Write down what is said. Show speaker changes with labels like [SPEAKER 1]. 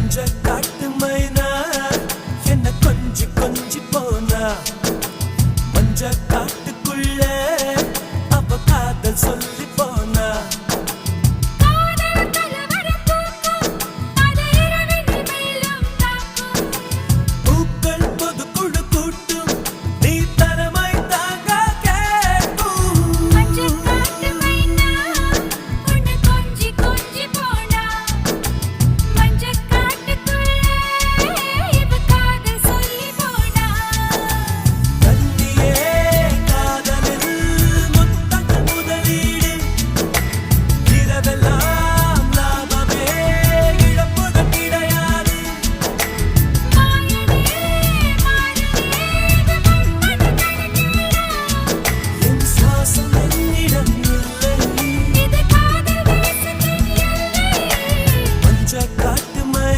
[SPEAKER 1] மஞ்ச காட்டு மைனா என்ன கொஞ்சி கொஞ்சி போனா மஞ்ச காட்டுக்குள்ள அவ காதல் சொல்லி போனா